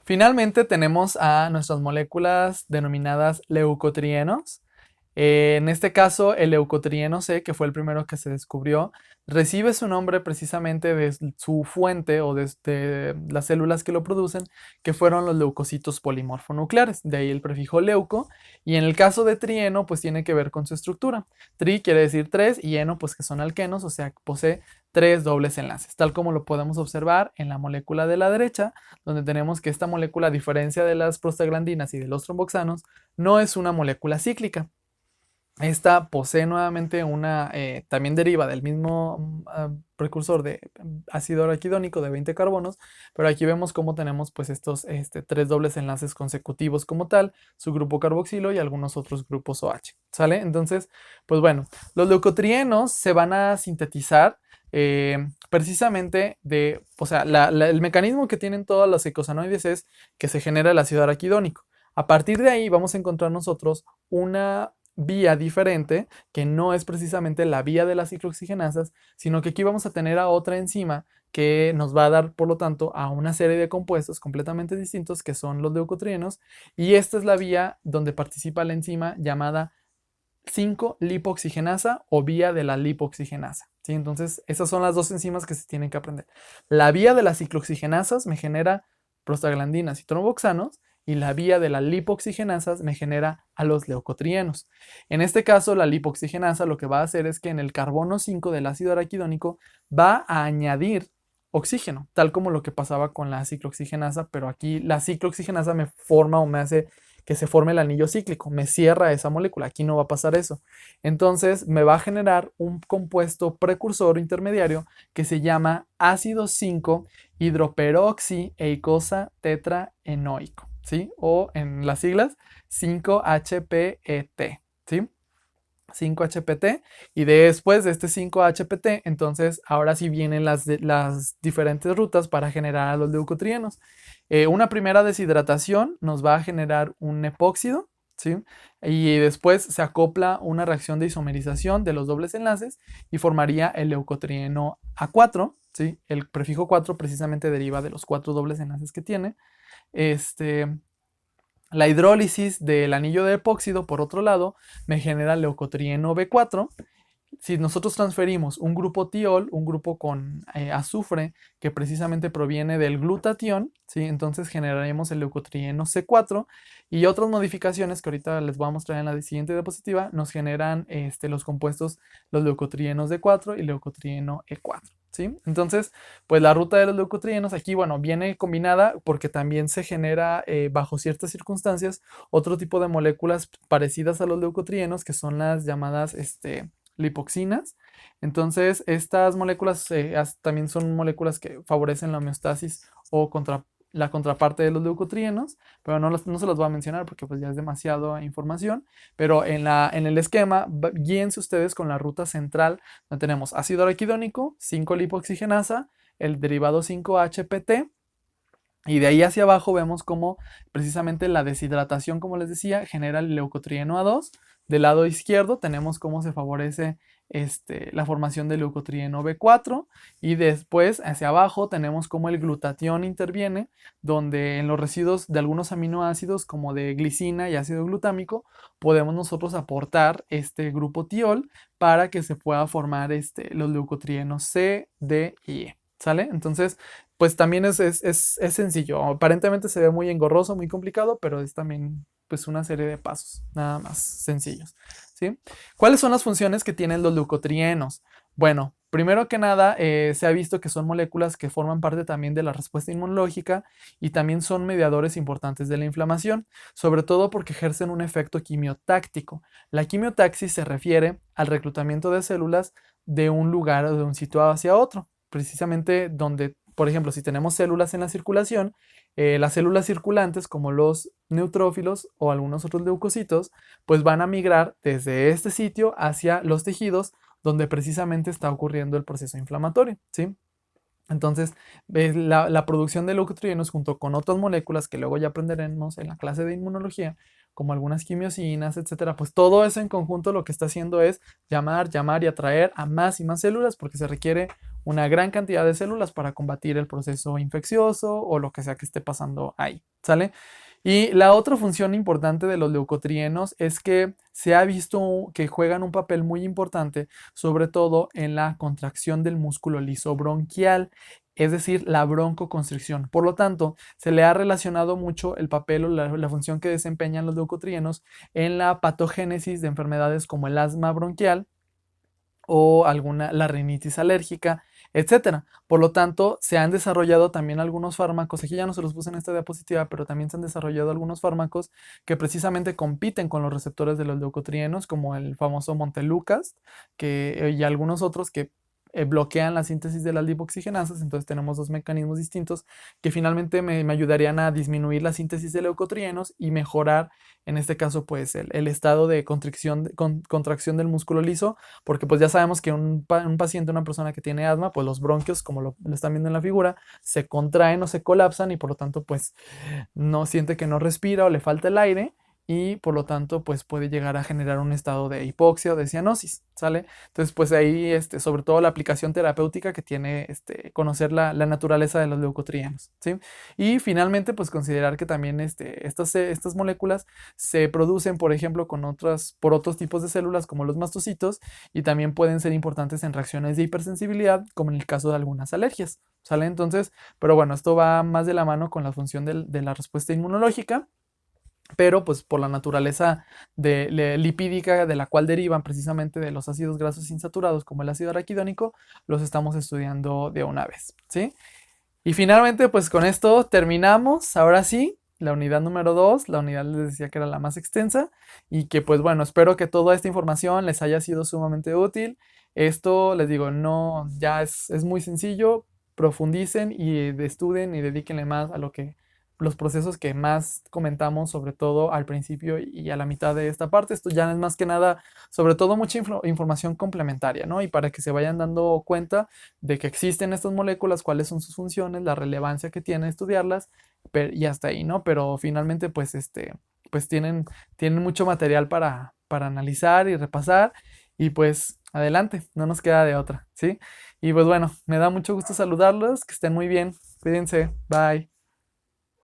Finalmente tenemos a nuestras moléculas denominadas leucotrienos. En este caso, el leucotrieno C, que fue el primero que se descubrió, recibe su nombre precisamente de su fuente o de las células que lo producen, que fueron los leucocitos polimorfonucleares, de ahí el prefijo leuco, y en el caso de trieno, pues tiene que ver con su estructura. Tri quiere decir tres y eno, pues que son alquenos, o sea, posee tres dobles enlaces, tal como lo podemos observar en la molécula de la derecha, donde tenemos que esta molécula, a diferencia de las prostaglandinas y de los tromboxanos, no es una molécula cíclica. Esta posee nuevamente también deriva del mismo precursor de ácido araquidónico de 20 carbonos, pero aquí vemos cómo tenemos pues estos tres dobles enlaces consecutivos como tal, su grupo carboxilo y algunos otros grupos OH, ¿sale? Entonces, pues bueno, los leucotrienos se van a sintetizar precisamente o sea, el mecanismo que tienen todos los eicosanoides es que se genera el ácido araquidónico. A partir de ahí vamos a encontrar nosotros una vía diferente, que no es precisamente la vía de las ciclooxigenasas, sino que aquí vamos a tener a otra enzima que nos va a dar, por lo tanto, a una serie de compuestos completamente distintos que son los leucotrienos, y esta es la vía donde participa la enzima llamada 5-lipoxigenasa o vía de la lipoxigenasa. ¿Sí? Entonces, esas son las dos enzimas que se tienen que aprender. La vía de las ciclooxigenasas me genera prostaglandinas y tromboxanos, y la vía de las lipoxigenasas me genera a los leucotrienos. En este caso, la lipoxigenasa lo que va a hacer es que en el carbono 5 del ácido araquidónico va a añadir oxígeno, tal como lo que pasaba con la ciclooxigenasa, pero aquí la ciclooxigenasa me forma o me hace que se forme el anillo cíclico, me cierra esa molécula, aquí no va a pasar eso. Entonces me va a generar un compuesto precursor intermediario que se llama ácido 5 hidroperoxi eicosa tetraenoico, ¿sí? O en las siglas 5-HPET, ¿sí? 5-HPT, y después de este 5-HPT, entonces ahora sí vienen las diferentes rutas para generar a los leucotrienos. Una primera deshidratación nos va a generar un epóxido, ¿sí? Y después se acopla una reacción de isomerización de los dobles enlaces y formaría el leucotrieno A4, ¿sí? El prefijo 4 precisamente deriva de los cuatro dobles enlaces que tiene. La hidrólisis del anillo de epóxido, por otro lado, me genera leucotrieno B4. Si nosotros transferimos un grupo tiol, un grupo con azufre, que precisamente proviene del glutatión, ¿sí? Entonces generaremos el leucotrieno C4, y otras modificaciones que ahorita les voy a mostrar en la siguiente diapositiva nos generan los compuestos, los leucotrienos D4 y leucotrieno E4. ¿Sí? Entonces, pues la ruta de los leucotrienos aquí, bueno, viene combinada porque también se genera bajo ciertas circunstancias otro tipo de moléculas parecidas a los leucotrienos, que son las llamadas lipoxinas. Entonces, estas moléculas también son moléculas que favorecen la homeostasis o la contraparte de los leucotrienos, pero no se los voy a mencionar porque pues ya es demasiada información, pero en el esquema, guíense ustedes con la ruta central, donde tenemos ácido araquidónico, 5-lipoxigenasa, el derivado 5-HPT, y de ahí hacia abajo vemos cómo precisamente la deshidratación, como les decía, genera el leucotrieno A2. Del lado izquierdo tenemos cómo se favorece la formación del leucotrieno B4, y después hacia abajo tenemos cómo el glutatión interviene, donde en los residuos de algunos aminoácidos como de glicina y ácido glutámico podemos nosotros aportar este grupo tiol para que se pueda formar los leucotrienos C, D y E. ¿Sale? Entonces, pues también es sencillo. Aparentemente se ve muy engorroso, muy complicado, pero es también pues una serie de pasos, nada más sencillos, ¿sí? ¿Cuáles son las funciones que tienen los leucotrienos? Bueno, primero que nada, se ha visto que son moléculas que forman parte también de la respuesta inmunológica y también son mediadores importantes de la inflamación, sobre todo porque ejercen un efecto quimiotáctico. La quimiotaxis se refiere al reclutamiento de células de un lugar o de un sitio hacia otro, precisamente donde, por ejemplo, si tenemos células en la circulación, las células circulantes como los neutrófilos o algunos otros leucocitos, pues van a migrar desde este sitio hacia los tejidos donde precisamente está ocurriendo el proceso inflamatorio, ¿sí? Entonces, la producción de leucotrienos junto con otras moléculas que luego ya aprenderemos en la clase de inmunología, como algunas quimiosinas, etcétera, pues todo eso en conjunto lo que está haciendo es llamar y atraer a más y más células porque se requiere una gran cantidad de células para combatir el proceso infeccioso o lo que sea que esté pasando ahí, ¿sale? Y la otra función importante de los leucotrienos es que se ha visto que juegan un papel muy importante, sobre todo en la contracción del músculo liso bronquial, es decir, la broncoconstricción. Por lo tanto, se le ha relacionado mucho el papel o la función que desempeñan los leucotrienos en la patogénesis de enfermedades como el asma bronquial o la rinitis alérgica, etcétera. Por lo tanto, se han desarrollado también algunos fármacos, aquí ya no se los puse en esta diapositiva, pero también se han desarrollado algunos fármacos que precisamente compiten con los receptores de los leucotrienos, como el famoso Montelukast, y algunos otros que bloquean la síntesis de las lipoxigenasas. Entonces tenemos dos mecanismos distintos que finalmente me ayudarían a disminuir la síntesis de leucotrienos y mejorar, en este caso, pues el estado de contracción del músculo liso, porque pues ya sabemos que un paciente, una persona que tiene asma, pues los bronquios, como lo están viendo en la figura, se contraen o se colapsan y por lo tanto pues no siente que no respira o le falta el aire y por lo tanto pues puede llegar a generar un estado de hipoxia o de cianosis, ¿sale? Entonces pues ahí sobre todo la aplicación terapéutica que tiene conocer la naturaleza de los leucotrienos, ¿sí? Y finalmente pues considerar que también estas moléculas se producen por ejemplo por otros tipos de células como los mastocitos y también pueden ser importantes en reacciones de hipersensibilidad como en el caso de algunas alergias, ¿sale? Entonces, pero bueno, esto va más de la mano con la función de la respuesta inmunológica, pero pues por la naturaleza lipídica de la cual derivan precisamente de los ácidos grasos insaturados como el ácido araquidónico, los estamos estudiando de una vez, ¿sí? Y finalmente pues con esto terminamos, ahora sí, la unidad número 2, la unidad les decía que era la más extensa y que pues bueno, espero que toda esta información les haya sido sumamente útil. Esto les digo, no, ya es muy sencillo, profundicen y estudien y dedíquenle más a los procesos que más comentamos, sobre todo al principio y a la mitad de esta parte. Esto ya es más que nada, sobre todo mucha información complementaria, ¿no? Y para que se vayan dando cuenta de que existen estas moléculas, cuáles son sus funciones, la relevancia que tiene estudiarlas, y hasta ahí, ¿no? Pero finalmente, pues, pues tienen mucho material para analizar y repasar, y pues adelante, no nos queda de otra, ¿sí? Y pues bueno, me da mucho gusto saludarlos, que estén muy bien, cuídense, bye.